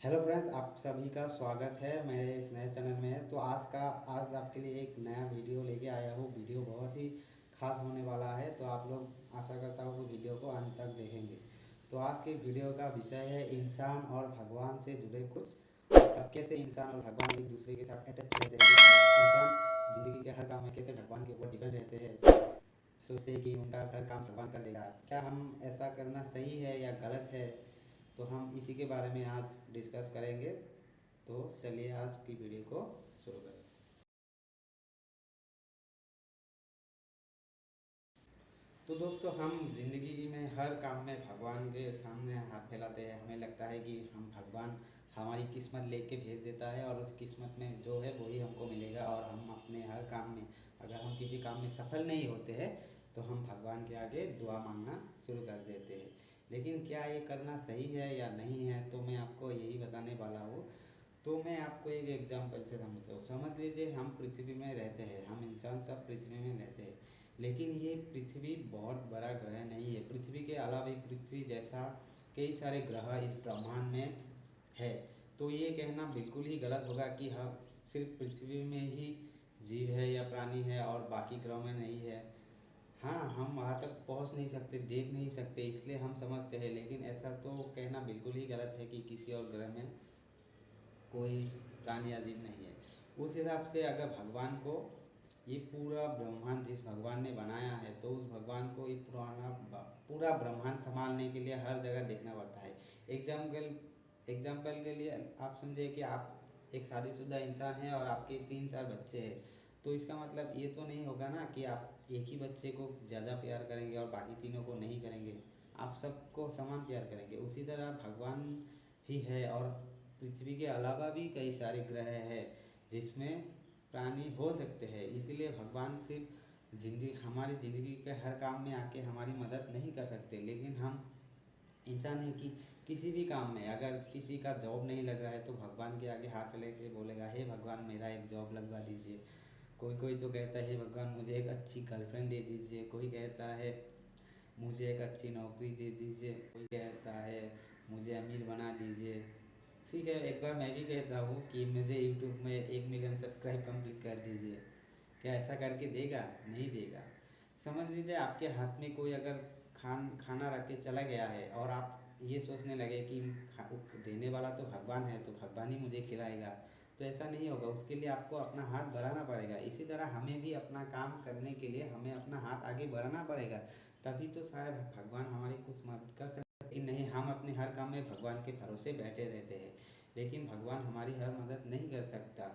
Hello friends, आप सभी का स्वागत है मेरे इस नए चैनल में। तो आज आपके लिए एक नया वीडियो लेके आया हूँ। वीडियो बहुत ही खास होने वाला है, तो आप लोग आशा करता हूँ कि वीडियो को अंत तक देखेंगे। तो आज के वीडियो का विषय है इंसान और भगवान से जुड़े कुछ, मतलब कैसे इंसान और भगवान एक दूसरे के साथ अटैच रहते हैं। इंसान जिंदगी के हर काम में कैसे भगवान के ऊपर डिपेंड रहते हैं, सोचते हैं कि उनका हर काम भगवान कर देगा। क्या हम ऐसा करना सही है या गलत है? तो हम इसी के बारे में आज डिस्कस करेंगे। तो चलिए आज की वीडियो को शुरू करें। तो दोस्तों, हम जिंदगी में हर काम में भगवान के सामने हाथ फैलाते हैं। हमें लगता है कि हम भगवान हमारी किस्मत लेके भेज देता है और उस किस्मत में जो है वही हमको मिलेगा। और हम अपने हर काम में, अगर हम किसी काम में सफल नहीं होते हैं, तो हम भगवान के आगे दुआ मांगना शुरू कर देते हैं। लेकिन क्या ये करना सही है या नहीं है, तो मैं आपको यही बताने वाला हूँ। तो मैं आपको एक एग्जांपल से समझता हूँ। समझ लीजिए, हम पृथ्वी में रहते हैं, हम इंसान सब पृथ्वी में रहते हैं। लेकिन ये पृथ्वी बहुत बड़ा ग्रह नहीं है। पृथ्वी के अलावा भी पृथ्वी जैसा कई सारे ग्रह इस ब्रह्मांड में है। तो ये कहना बिल्कुल ही गलत होगा कि हाँ, सिर्फ पृथ्वी में ही जीव है या प्राणी है और बाकी ग्रहों में नहीं है। हाँ, हम वहाँ तक पहुँच नहीं सकते, देख नहीं सकते, इसलिए हम समझते हैं। लेकिन ऐसा तो कहना बिल्कुल ही गलत है कि किसी और ग्रह में कोई प्राणी अजीब नहीं है। उस हिसाब से अगर भगवान को ये पूरा ब्रह्मांड जिस भगवान ने बनाया है, तो उस भगवान को ये पूरा ब्रह्मांड संभालने के लिए हर जगह देखना पड़ता है। एग्जाम्पल एग्जाम्पल के लिए आप समझे कि आप एक शादीशुदा इंसान हैं और आपके 3-4 बच्चे हैं। तो इसका मतलब ये तो नहीं होगा ना कि आप एक ही बच्चे को ज़्यादा प्यार करेंगे और बाकी तीनों को नहीं करेंगे। आप सबको समान प्यार करेंगे। उसी तरह भगवान भी है, और पृथ्वी के अलावा भी कई सारे ग्रह हैं जिसमें प्राणी हो सकते हैं। इसीलिए भगवान सिर्फ जिंदगी हमारी ज़िंदगी के हर काम में आके हमारी मदद नहीं कर सकते। लेकिन हम इंसान है कि किसी भी काम में, अगर किसी का जॉब नहीं लग रहा है, तो भगवान के आगे हाथ फैला के बोलेगा, हे भगवान मेरा एक जॉब लगवा दीजिए। कोई कोई तो कहता है, हे भगवान मुझे एक अच्छी गर्लफ्रेंड दे दीजिए। कोई कहता है, मुझे एक अच्छी नौकरी दे दीजिए। कोई कहता है, मुझे अमीर बना दीजिए। ठीक है, एक बार मैं भी कहता हूँ कि मुझे यूट्यूब में 1 मिलियन सब्सक्राइब कंप्लीट कर दीजिए। क्या ऐसा करके देगा? नहीं देगा। समझ लीजिए, आपके हाथ में कोई अगर खाना रख के चला गया है और आप ये सोचने लगे कि देने वाला तो भगवान है, तो भगवान ही मुझे खिलाएगा। तो ऐसा नहीं होगा। उसके लिए आपको अपना हाथ बढ़ाना पड़ेगा। इसी तरह हमें भी अपना काम करने के लिए हमें अपना हाथ आगे बढ़ाना पड़ेगा। तभी तो शायद भगवान हमारी कुछ मदद कर सकते। लेकिन नहीं, हम अपने हर काम में भगवान के भरोसे बैठे रहते हैं। लेकिन भगवान हमारी हर मदद नहीं कर सकता,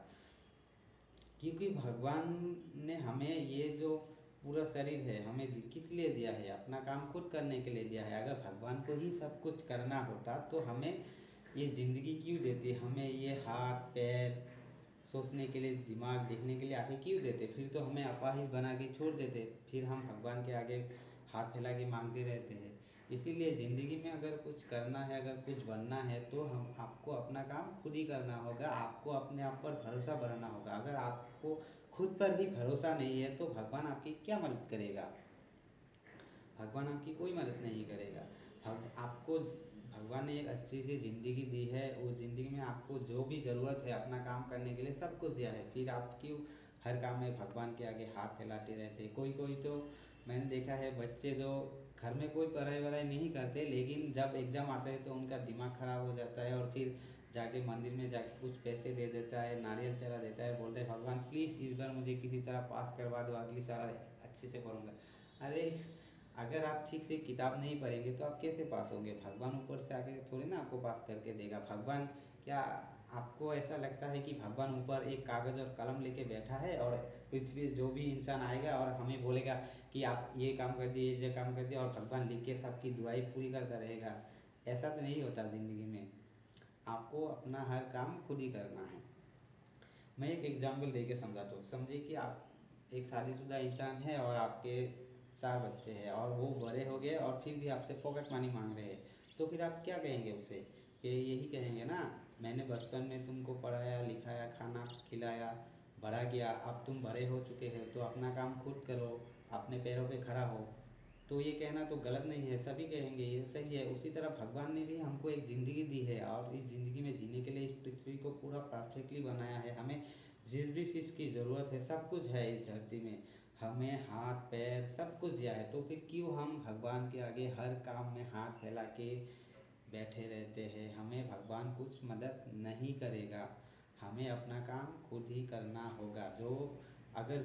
क्योंकि भगवान ने हमें ये जो पूरा शरीर है हमें किस लिए दिया है? अपना काम खुद करने के लिए दिया है। अगर भगवान को ही सब कुछ करना होता, तो हमें ये ज़िंदगी क्यों देती? हमें ये हाथ पैर, सोचने के लिए दिमाग, देखने के लिए आंखें क्यों देते? फिर तो हमें अपाहिज बना के छोड़ देते। फिर हम भगवान के आगे हाथ फैला के मांगते रहते हैं। इसीलिए ज़िंदगी में अगर कुछ करना है, अगर कुछ बनना है, तो हम आपको अपना काम खुद ही करना होगा। आपको अपने आप पर भरोसा बढ़ाना होगा। अगर आपको खुद पर ही भरोसा नहीं है, तो भगवान आपकी क्या मदद करेगा? भगवान आपकी कोई मदद नहीं करेगा। आपको भगवान ने एक अच्छी सी ज़िंदगी दी है। उस ज़िंदगी में आपको जो भी ज़रूरत है अपना काम करने के लिए सब कुछ दिया है। फिर आप क्यों हर काम में भगवान के आगे हाथ फैलाते रहते हैं? कोई कोई तो मैंने देखा है, बच्चे जो घर में कोई पढ़ाई वढ़ाई नहीं करते, लेकिन जब एग्ज़ाम आता है तो उनका दिमाग ख़राब हो जाता है और फिर जाके मंदिर में जाके कुछ पैसे दे देता है, नारियल चढ़ा देता है, बोलता है भगवान प्लीज़ इस बार मुझे किसी तरह पास करवा दो, अगली साल अच्छे से पढ़ूंगा। अरे, अगर आप ठीक से किताब नहीं पढ़ेंगे तो आप कैसे पास होंगे? भगवान ऊपर से आके थोड़ी ना आपको पास करके देगा। भगवान क्या, आपको ऐसा लगता है कि भगवान ऊपर एक कागज़ और कलम लेके बैठा है और पृथ्वी जो भी इंसान आएगा और हमें बोलेगा कि आप ये काम कर दिए, ये काम कर दिए, और भगवान लिख के सबकी दुआई पूरी करता रहेगा? ऐसा तो नहीं होता ज़िंदगी में। आपको अपना हर काम खुद ही करना है। मैं एक एग्जाम्पल दे के समझाता हूँ। समझिए कि आप एक शादीशुदा इंसान है और आपके 4 बच्चे हैं और वो बड़े हो गए और फिर भी आपसे पॉकेट मनी मांग रहे हैं। तो फिर आप क्या कहेंगे उसे? कि यही कहेंगे ना, मैंने बचपन में तुमको पढ़ाया लिखाया, खाना खिलाया, बड़ा किया, अब तुम बड़े हो चुके हो तो अपना काम खुद करो, अपने पैरों पे खड़ा हो। तो ये कहना तो गलत नहीं है, सभी कहेंगे ये सही है। उसी तरह भगवान ने भी हमको एक ज़िंदगी दी है और इस ज़िंदगी में जीने पृथ्वी को पूरा परफेक्टली बनाया है। हमें जिस भी चीज़ की ज़रूरत है सब कुछ है इस धरती में। हमें हाथ पैर सब कुछ दिया है, तो फिर क्यों हम भगवान के आगे हर काम में हाथ फैला के बैठे रहते हैं। हमें भगवान कुछ मदद नहीं करेगा, हमें अपना काम खुद ही करना होगा।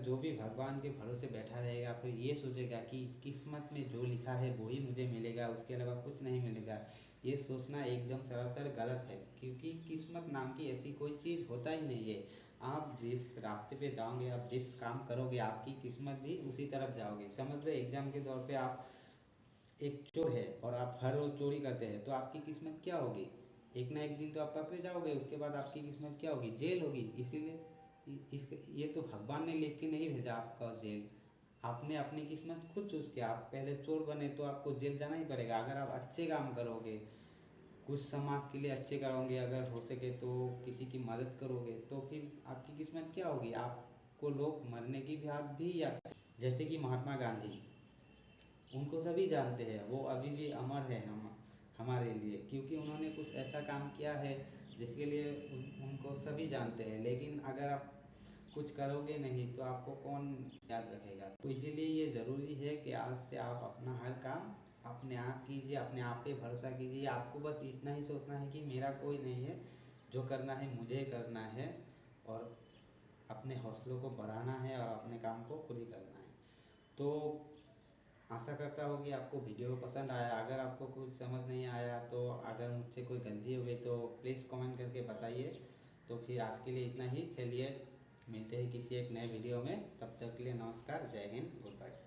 जो भी भगवान के भरोसे बैठा रहेगा फिर ये सोचेगा कि किस्मत में जो लिखा है वो ही मुझे मिलेगा, उसके अलावा कुछ नहीं मिलेगा, ये सोचना एकदम सरासर गलत है। क्योंकि किस्मत नाम की ऐसी कोई चीज़ होता ही नहीं है। आप जिस रास्ते पे जाओगे, आप जिस काम करोगे, आपकी किस्मत भी उसी तरफ जाओगे। समझ लो एग्जाम के तौर पे आप एक चोर है और आप हर रोज चोरी करते हैं, तो आपकी किस्मत क्या होगी? एक ना एक दिन तो आप पकड़े जाओगे, उसके बाद आपकी किस्मत क्या होगी? जेल होगी। इसीलिए ये तो भगवान ने लिख के नहीं भेजा आपका जेल, आपने अपनी किस्मत खुद चूज किया। आप पहले चोर बने तो आपको जेल जाना ही पड़ेगा। अगर आप अच्छे काम करोगे, कुछ समाज के लिए अच्छे करोगे, अगर हो सके तो किसी की मदद करोगे, तो फिर आपकी किस्मत क्या होगी? आपको लोग मरने की भी याद, जैसे कि महात्मा गांधी, उनको सभी जानते हैं, वो अभी भी अमर है हमारे लिए, क्योंकि उन्होंने कुछ ऐसा काम किया है जिसके लिए उनको सभी जानते हैं। लेकिन अगर आप कुछ करोगे नहीं तो आपको कौन याद रखेगा? तो इसीलिए ये ज़रूरी है कि आज से आप अपना हर काम अपने आप कीजिए, अपने आप पे भरोसा कीजिए। आपको बस इतना ही सोचना है कि मेरा कोई नहीं है, जो करना है मुझे करना है, और अपने हौसलों को बढ़ाना है और अपने काम को खुद ही करना है। तो आशा करता हूँ कि आपको वीडियो पसंद आया। अगर आपको कुछ समझ नहीं आया, तो अगर मुझसे कोई गलती हो गई तो प्लीज़ कमेंट करके बताइए। तो फिर आज के लिए इतना ही, चलिए मिलते हैं किसी एक नए वीडियो में। तब तक के लिए नमस्कार, जय हिंद, गुड बाय।